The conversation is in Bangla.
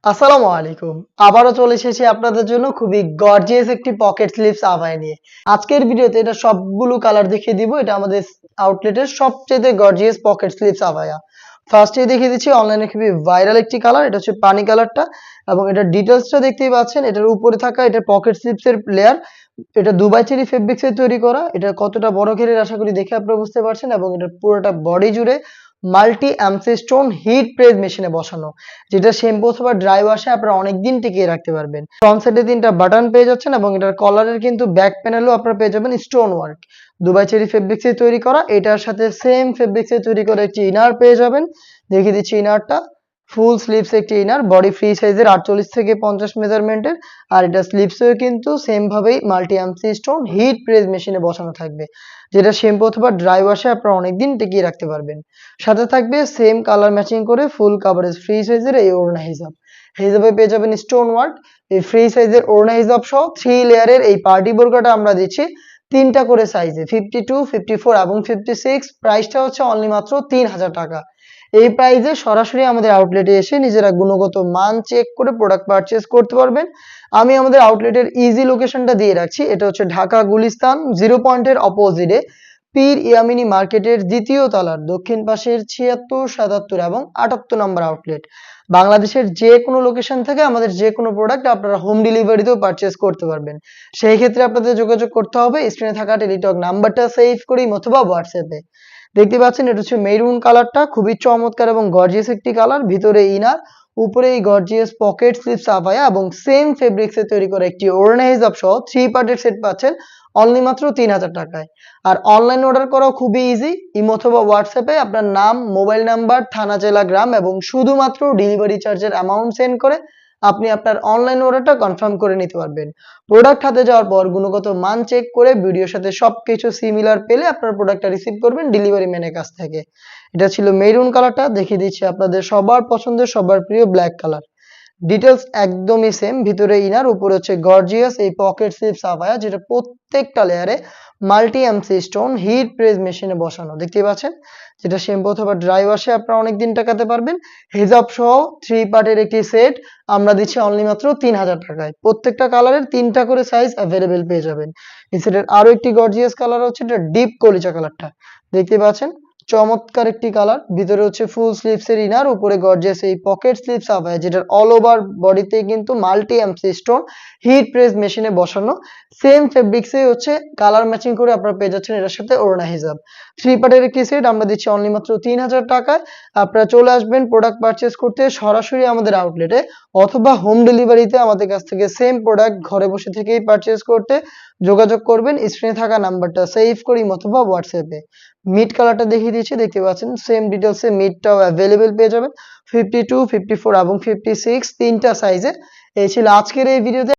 আসসালামু আলাইকুম। আবারও চলে এসেছি আপনাদের জন্য খুবই গর্জিয়াস একটি পকেট স্লিভস আবায়া নিয়ে। আজকের ভিডিওতে এটা সবগুলো কালার দেখিয়ে দিব। এটা আমাদের আউটলেটের সবচেয়ে গর্জিয়াস পকেট স্লিভস আবায়া। ফার্স্টেই দেখিয়ে দিচ্ছি অনলাইনে খুবই ভাইরাল একটি কালার। এটা হচ্ছে পানি কালারটা এবং এটার ডিটেইলসটা দেখতেই পাচ্ছেন। এটার উপরে থাকা এটা পকেট স্লিভস এর লেয়ার। এটা দুবাই চেরি ফেব্রিক্স এর তৈরি করা। এটা কতটা বড় ঘেরের আশা করি দেখে আপনারা বুঝতে পারছেন এবং এটার পুরোটা বডি জুড়ে মাল্টি অ্যামসি স্টোন হিট প্রেস মেশিনে বসানো, যেটা শ্যাম্পু অথবা ড্রাই ওয়াশে আপনারা অনেকদিন টিকিয়ে রাখতে পারবেন। ফ্রন্ট সাইডে ৩টা বাটন পেয়ে যাচ্ছেন এবং এটার কলারের কিন্তু ব্যাক প্যানেলও আপনারা পেয়ে যাবেন stone work. Dubai cherry fabrics এ তৈরি করা। এটার সাথে সেম ফেব্রিক্স এ তৈরি করা একটি ইনার পেয়ে যাবেন। দেখিয়ে দিচ্ছি ইনারটা। ফুল স্লিভস একটি ইনার, বডি ফ্রি সাইজের ৪৮ থেকে ৫০ মেজারমেন্টের। আর এটা স্লিভসেও কিন্তু সেম ভাবেই মাল্টি অ্যামসি স্টোন হিট প্রেস মেশিনে বসানো থাকবে, যেটা শ্যাম্পু অথবা ড্রাই ওয়াশে আপনারা অনেকদিন টিকিয়ে রাখতে পারবেন। সাথে থাকবে সেম কালার ম্যাচিং করে ফুল কাভারেজ ফ্রি সাইজের এই ওড়না হিজাব। হিজাবে পেয়ে যাবেন স্টোন ওয়ার্ক। এই ফ্রি সাইজের ওড়না হিজাব সহ 3 লেয়ারের এই পার্টি বোরকাটা আমরা দিচ্ছি ৩টা করে সাইজে 52, 54 এবং 56। প্রাইসটা হচ্ছে অনলি মাত্র ৩,০০০ টাকা। এই প্রাইসে সরাসরি আমাদের আউটলেটে এসে নিজেরা গুণগত মান চেক করে প্রোডাক্ট পারচেজ করতে পারবেন। আমি আমাদের আউটলেটের ইজি লোকেশনটা দিয়ে রাখছি। এটা হচ্ছে ঢাকা গুলিস্তান 0 পয়েন্টের অপোজিটে পীর ইয়ামিনী মার্কেটের ২য় তলার দক্ষিণ পাশের ৭৬, ৭৭ এবং ৭৮ নম্বর আউটলেট। বাংলাদেশের যে কোনো লোকেশন থেকে আমাদের যে কোনো প্রোডাক্ট আপনারা হোম ডেলিভারিতেও পারচেজ করতে পারবেন। সেই ক্ষেত্রে আপনাদের যোগাযোগ করতে হবে স্ক্রিনে থাকা টেলিটক নাম্বারটা সেভ করি অথবা হোয়াটসঅ্যাপে। দেখতে পাচ্ছেন এটা হচ্ছে মেরুন কালারটা, খুবই চমৎকার এবং গর্জিয়াস একটি কালার। ভিতরে ইনার, উপরে এই গর্জিয়াস পকেট স্লিভস আবায়া এবং সেম ফেব্রিক্স এ তৈরি করা একটি ওড়না হিজাব সহ 3 পার্টের সেট পাচ্ছেন অনলি মাত্র ৩,০০০ টাকায়। আর অনলাইন অর্ডার করাও খুবই ইজি। ইমো অথবা হোয়াটসঅ্যাপে আপনার নাম, মোবাইল নাম্বার, থানা, জেলা, গ্রাম এবং শুধুমাত্র ডেলিভারি চার্জের অ্যামাউন্ট সেন্ড করে আপনি আপনার অনলাইন অর্ডারটা কনফার্ম করে নিতে পারবেন। প্রোডাক্ট হাতে যাওয়ার পর গুণগত মান চেক করে ভিডিওর সাথে সবকিছু সিমিলার পেলে আপনার প্রোডাক্টটা রিসিভ করবেন ডেলিভারি ম্যানের কাছ থেকে। এটা ছিল মেরুন কালারটা। দেখিয়ে দিচ্ছি আপনাদের সবার পছন্দের, সবার প্রিয় ব্ল্যাক কালার। ডিটেইলস একদমই সেম। ভিতরে ইনার, উপরে হচ্ছে গর্জিয়াস এই পকেট স্লিভস আবায়া, যেটা প্রত্যেকটা লেয়ারে multi MC stone hit press মেশিনে বসানো। দেখতেই পাচ্ছেন, যেটা শ্যাম্পু অথবা ড্রাই ওয়াশে আপনারা অনেকদিন টাকাতে পারবেন। হিজাব সহ 3 পার্টের একটি সেট আমরা দিচ্ছি অনলি মাত্র ৩,০০০ টাকায়। প্রত্যেকটা কালারের ৩টা করে সাইজ অ্যাভেলেবেল পেয়ে যাবেন। এই সেটের আরো একটি গর্জিয়াস কালার হচ্ছে এটা ডিপ কলিজা কালারটা। দেখতে পাচ্ছেন, চমৎকার একটি কালার। ভিতরে হচ্ছে ফুল স্লিভস এর ইনার, উপরে গর্জিয়াস এই পকেট স্লিভস আবায়া, যেটার অল ওভার বডিতে কিন্তু multi MC stone hit press মেশিনে বসানো। সেম ফেব্রিক্সে হচ্ছে কালার ম্যাচিং করে আপনারা পেয়ে যাচ্ছেন এটার সাথে ওড়না হিজাব। 3 পার্টের একটি সেট আমরা দিচ্ছি অনলি মাত্র ৩,০০০ টাকায়। আপনারা চলে আসবেন প্রোডাক্ট পারচেজ করতে সরাসরি আমাদের আউটলেটে অথবা হোম ডেলিভারিতে আমাদের কাছ থেকে সেম প্রোডাক্ট ঘরে বসে থেকেই পারচেজ করতে যোগাযোগ করবেন স্ক্রিনে থাকা নাম্বারটা সেভ করি অথবা হোয়াটসঅ্যাপে। মিড কালারটা দেখিয়ে দিচ্ছি। দেখতে পাচ্ছেন সেম ডিটেইলসে মিডটাও অ্যাভেলেবেল পেয়ে যাবেন 52, 54 এবং 56 তিনটা সাইজে। এই ছিল আজকের এই ভিডিওতে।